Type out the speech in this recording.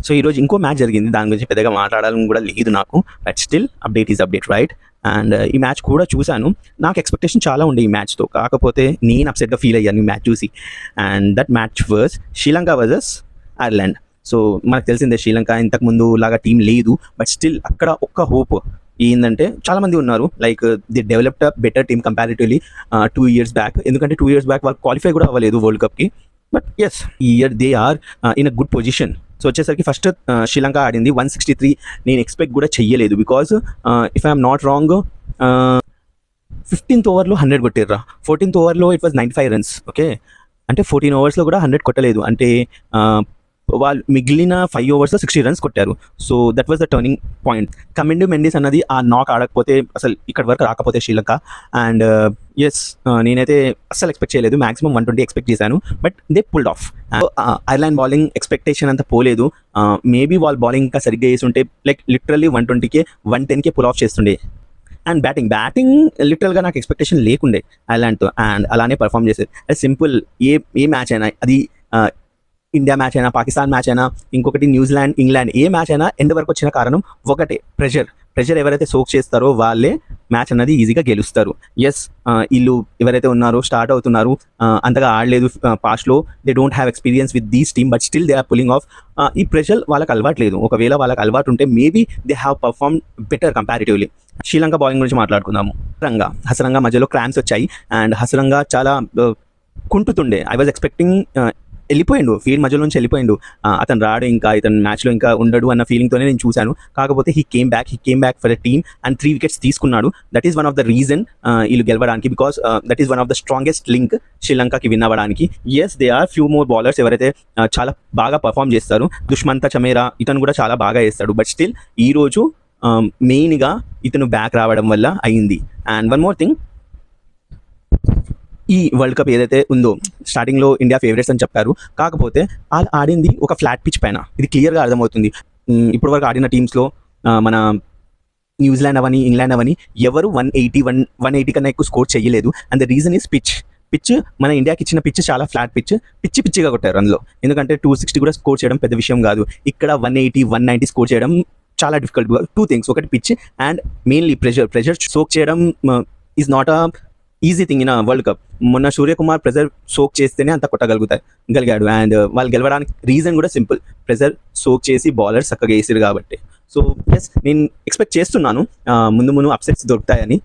So ఈరోజు ఇంకో match జరిగింది, దాని గురించి పెద్దగా మాట్లాడాలని కూడా లేదు నాకు, but still update is update right. And ఈ మ్యాచ్ కూడా చూశాను, నాకు ఎక్స్పెక్టేషన్ చాలా ఉండే ఈ మ్యాచ్తో, కాకపోతే నేను అప్సెట్గా ఫీల్ అయ్యాను ఈ మ్యాచ్ చూసి. And that match was Sri Lanka versus Ireland. So మనకు తెలిసిందే శ్రీలంక ఇంతకుముందు లాగా టీం లేదు, బట్ స్టిల్ అక్కడ ఒక్క హోప్ ఏంటంటే చాలామంది ఉన్నారు, like the developed a better team comparatively 2 years back. ఎందుకంటే 2 years బ్యాక్ వాళ్ళు క్వాలిఫై కూడా అవ్వలేదు వరల్డ్ కప్కి. బట్ ఎస్, ఈ year they are in a good position. So వచ్చేసరికి ఫస్ట్ శ్రీలంక ఆడింది 163. నేను ఎక్స్పెక్ట్ కూడా చెయ్యలేదు, because if I'm not wrong 15th ఓవర్లో 100 కొట్టిర్రా, 14th ఓవర్లో ఇట్ వాజ్ 95 runs. ఓకే, అంటే 14 ఓవర్స్లో కూడా 100 కొట్టలేదు, అంటే వాళ్ళు మిగిలిన 5 ఓవర్స్లో 60 runs కొట్టారు. So that was the turning point. Kamindu Mendis అన్నది ఆ నాక్ ఆడకపోతే అసలు ఇక్కడ వరకు రాకపోతే శ్రీలంక. అండ్ ఎస్, నేనైతే అస్సలు ఎక్స్పెక్ట్ చేయలేదు, మాక్సిమం 120 ఎక్స్పెక్ట్ చేశాను, but they pulled off. Ireland bowling expectation అంత పోలేదు, మేబీ వాళ్ళు బౌలింగ్ ఇంకా సరిగ్గా చేసి ఉంటే లైక్ లిటరల్లీ 120కే 110కే పుల్ ఆఫ్ చేస్తుండే. అండ్ బ్యాటింగ్ లిటరల్గా నాకు ఎక్స్పెక్టేషన్ లేకుండే ఐర్లాండ్తో, అండ్ అలానే పర్ఫామ్ చేసేది. అది సింపుల్, ఏ మ్యాచ్ అయినా, అది ఇండియా మ్యాచ్ అయినా, పాకిస్తాన్ మ్యాచ్ అయినా, ఇంకొకటి న్యూజిలాండ్, ఇంగ్లాండ్, ఏ మ్యాచ్ అయినా ఎండ్ వరకు వచ్చిన కారణం ఒకటే, ప్రెషర్ ఎవరైతే సోక్ చేస్తారో వాళ్ళే మ్యాచ్ అన్నది ఈజీగా గెలుస్తారు. ఎస్, వీళ్ళు ఎవరైతే ఉన్నారో స్టార్ట్ అవుతున్నారు, అంతగా ఆడలేదు పాస్ట్లో, they don't have experience with these team, but still they are pulling off. ఈ ప్రెషర్ వాళ్ళకి అలవాట్లేదు, ఒకవేళ వాళ్ళకి అలవాటు ఉంటే maybe they have perform better comparatively. Sri Lanka bowling గురించి మాట్లాడుకుందాము. హసరంగా మధ్యలో క్రాంప్స్ వచ్చాయి, అండ్ హసరంగా చాలా కుంటుతుండే. ఐ వాజ్ ఎక్స్పెక్టింగ్ వెళ్ళిపోయిండు, ఫీల్డ్ మధ్యలో నుంచి వెళ్ళిపోయిండు, అతను రాడు, ఇంకా ఇతను మ్యాచ్లో ఇంకా ఉండడు అన్న ఫీలింగ్తోనే నేను చూశాను. కాకపోతే he came back for a team and 3 wickets తీసుకున్నాడు. That is one of the reason వీళ్ళు గెలవడానికి, because that is one of the strongest link శ్రీలంకకి విన్ అవ్వడానికి. Yes, they are few more bowlers ఎవరైతే చాలా బాగా పర్ఫామ్ చేస్తారు. దుష్మంత చమేరా ఇతను కూడా చాలా బాగా చేస్తాడు, బట్ స్టిల్ ఈరోజు మెయిన్గా ఇతను బ్యాక్ రావడం వల్ల అయింది. అండ్ వన్ మోర్ థింగ్, ఈ వరల్డ్ కప్ ఏదైతే ఉందో స్టార్టింగ్లో ఇండియా ఫేవరెట్స్ అని చెప్పారు, కాకపోతే వాళ్ళు ఆడింది ఒక ఫ్లాట్ పిచ్ పైన, ఇది క్లియర్గా అర్థమవుతుంది. ఇప్పటి వరకు ఆడిన టీమ్స్లో మన న్యూజిలాండ్ అవని, ఇంగ్లాండ్ అవని ఎవరు 180 కన్నా ఎక్కువ స్కోర్ చేయలేదు. And the reason is pitch మన ఇండియాకి ఇచ్చిన పిచ్ చాలా ఫ్లాట్ పిచ్చిగా కొట్టారు అందులో. ఎందుకంటే 260 కూడా స్కోర్ చేయడం పెద్ద విషయం కాదు, ఇక్కడ 180, 190 స్కోర్ చేయడం చాలా డిఫికల్ట్. 2 things, ఒకటి pitch and mainly pressure soak చేయడం is not a easy thing in world cup. మొన్న సూర్యకుమార్ ప్రెజర్ సోక్ చేస్తేనే అంత కొట్టగలిగాడు. అండ్ వాళ్ళు గెలవడానికి రీజన్ కూడా సింపుల్, ప్రెజర్ సోక్ చేసి బౌలర్ చక్కగా వేసారు కాబట్టి. సో ఎస్, నేను ఎక్స్పెక్ట్ చేస్తున్నాను ముందు అప్సెట్స్ దొరుకుతాయని,